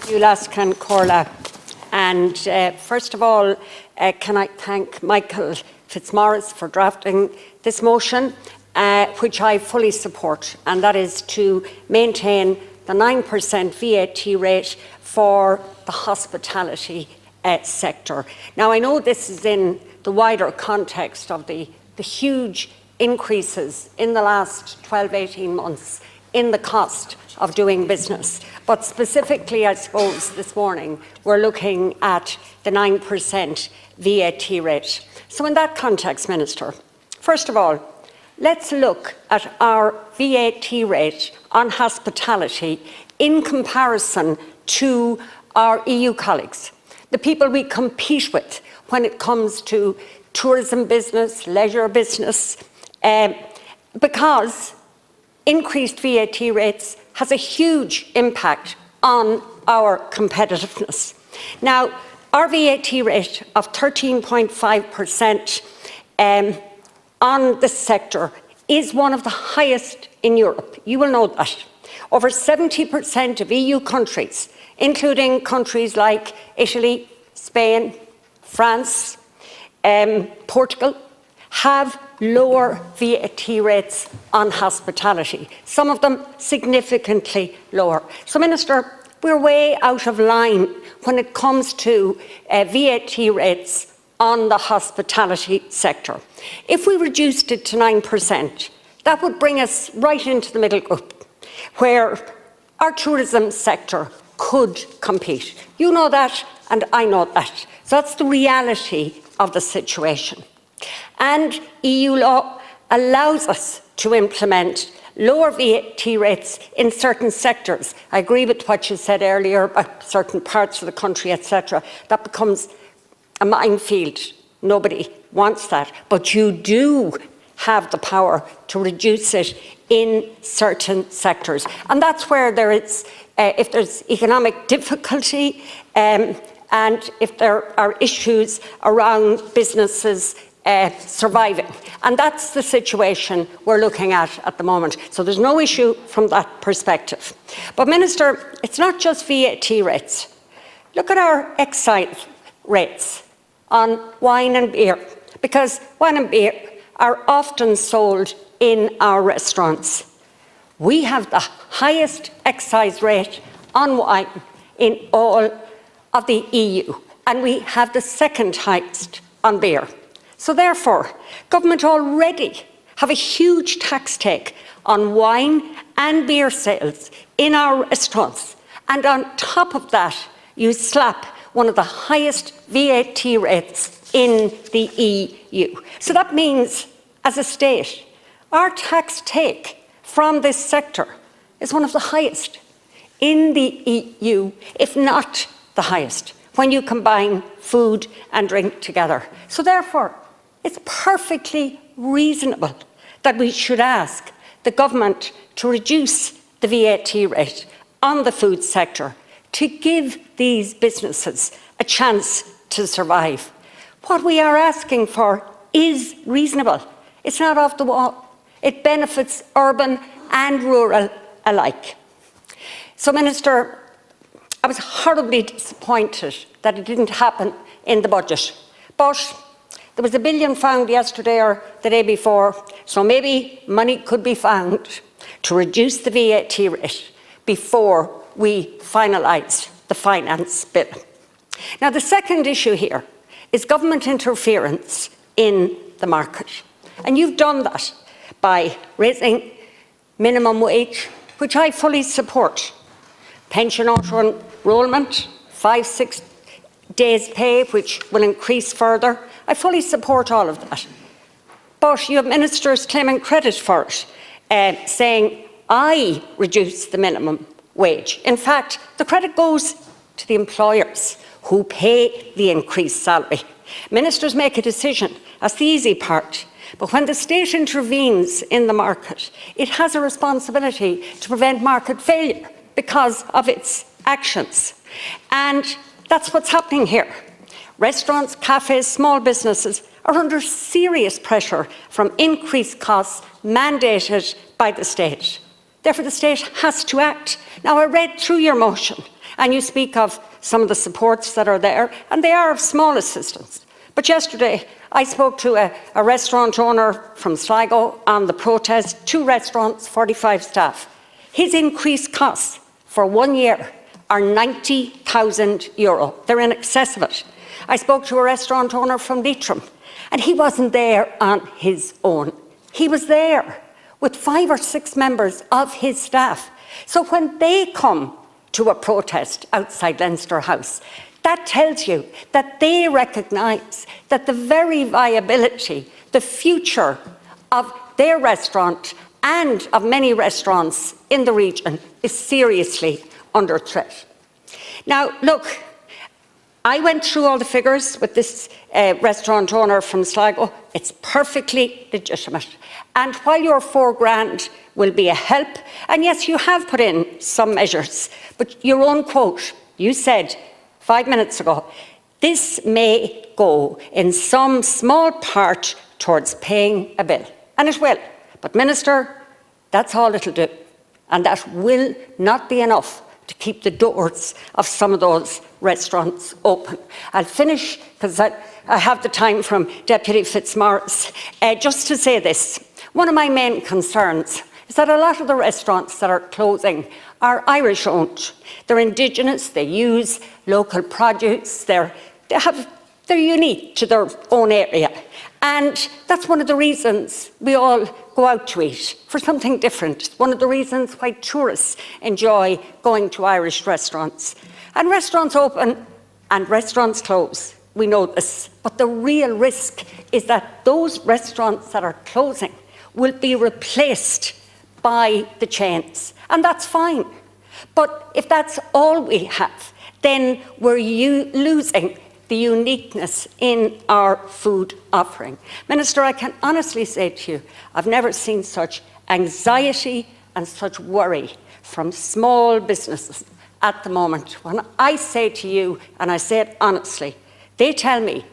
Ulascan Corla. And first of all, can I thank Michael Fitzmaurice for drafting this motion, which I fully support, and that is to maintain the 9% VAT rate for the hospitality sector. Now, I know this is in the wider context of the huge increases in the last 12-18 months in the cost of doing business. But specifically, I suppose, this morning, we're looking at the 9% VAT rate. So in that context, Minister, first of all, let's look at our VAT rate on hospitality in comparison to our EU colleagues, the people we compete with when it comes to tourism business, leisure business, because increased VAT rates has a huge impact on our competitiveness. Now, our VAT rate of 13.5% on this sector is one of the highest in Europe. You will know that. Over 70% of EU countries, including countries like Italy, Spain, France, Portugal, have lower VAT rates on hospitality, some of them significantly lower. So, Minister, we're way out of line when it comes to VAT rates on the hospitality sector. If we reduced it to 9%, that would bring us right into the middle group, where our tourism sector could compete. You know that, and I know that. So that's the reality of the situation. And EU law allows us to implement lower VAT rates in certain sectors. I agree with what you said earlier about certain parts of the country, etc. That becomes a minefield. Nobody wants that. But you do have the power to reduce it in certain sectors. And that's where there is, if there's economic difficulty and if there are issues around businesses surviving. And that's the situation we're looking at the moment. So there's no issue from that perspective. But, Minister, it's not just VAT rates. Look at our excise rates on wine and beer, because wine and beer are often sold in our restaurants. We have the highest excise rate on wine in all of the EU, and we have the second highest on beer. So therefore, government already have a huge tax take on wine and beer sales in our restaurants. And on top of that, you slap one of the highest VAT rates in the EU. So that means, as a state, our tax take from this sector is one of the highest in the EU, if not the highest, when you combine food and drink together. So therefore, it's perfectly reasonable that we should ask the government to reduce the VAT rate on the food sector to give these businesses a chance to survive. What we are asking for is reasonable. It's not off the wall. It benefits urban and rural alike. So, Minister, I was horribly disappointed that it didn't happen in the budget. But there was £1 billion found yesterday or the day before, so maybe money could be found to reduce the VAT rate before we finalise the finance bill. Now, the second issue here is government interference in the market. And you've done that by raising minimum wage, which I fully support, pension auto-enrolment, 5-6 days pay, which will increase further. I fully support all of that. But you have ministers claiming credit for it, saying, I reduced the minimum wage. In fact, the credit goes to the employers who pay the increased salary. Ministers make a decision. That's the easy part. But when the state intervenes in the market, it has a responsibility to prevent market failure because of its actions. And that's what's happening here. Restaurants, cafes, small businesses are under serious pressure from increased costs mandated by the state. Therefore, the state has to act. Now, I read through your motion, And you speak of some of the supports that are there, and they are of small assistance. But yesterday, I spoke to a restaurant owner from Sligo on the protest, 2 restaurants, 45 staff. His increased costs for 1 year are €90,000. They're in excess of it. I spoke to a restaurant owner from Leitrim, and he wasn't there on his own. He was there with 5 or 6 members of his staff. So when they come to a protest outside Leinster House, that tells you that they recognise that the very viability, the future of their restaurant and of many restaurants in the region is seriously under threat. Now, look, I went through all the figures with this restaurant owner from Sligo. It's perfectly legitimate. And while your £4,000 will be a help, and yes, you have put in some measures, but your own quote, you said 5 minutes ago, this may go in some small part towards paying a bill. And it will. But Minister, that's all it'll do. And that will not be enough to keep the doors of some of those restaurants open. I'll finish, because I have the time from Deputy Fitzmaurice, just to say this. One of my main concerns is that a lot of the restaurants that are closing are Irish-owned. They're Indigenous, they use local produce, they're unique to their own area. And that's one of the reasons we all go out to eat, for something different. It's one of the reasons why tourists enjoy going to Irish restaurants. And restaurants open and restaurants close. We know this. But the real risk is that those restaurants that are closing will be replaced by the chains. And that's fine. But if that's all we have, then we're losing the uniqueness in our food offering. Minister, I can honestly say to you, I've never seen such anxiety and such worry from small businesses at the moment. When I say to you, and I say it honestly, they tell me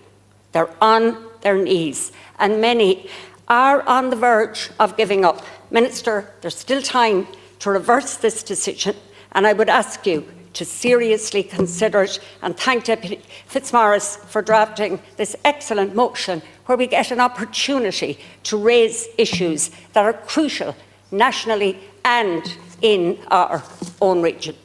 they're on their knees, and many are on the verge of giving up. Minister, there's still time to reverse this decision, and I would ask you to seriously consider it, and thank Deputy Fitzmaurice for drafting this excellent motion where we get an opportunity to raise issues that are crucial nationally and in our own region.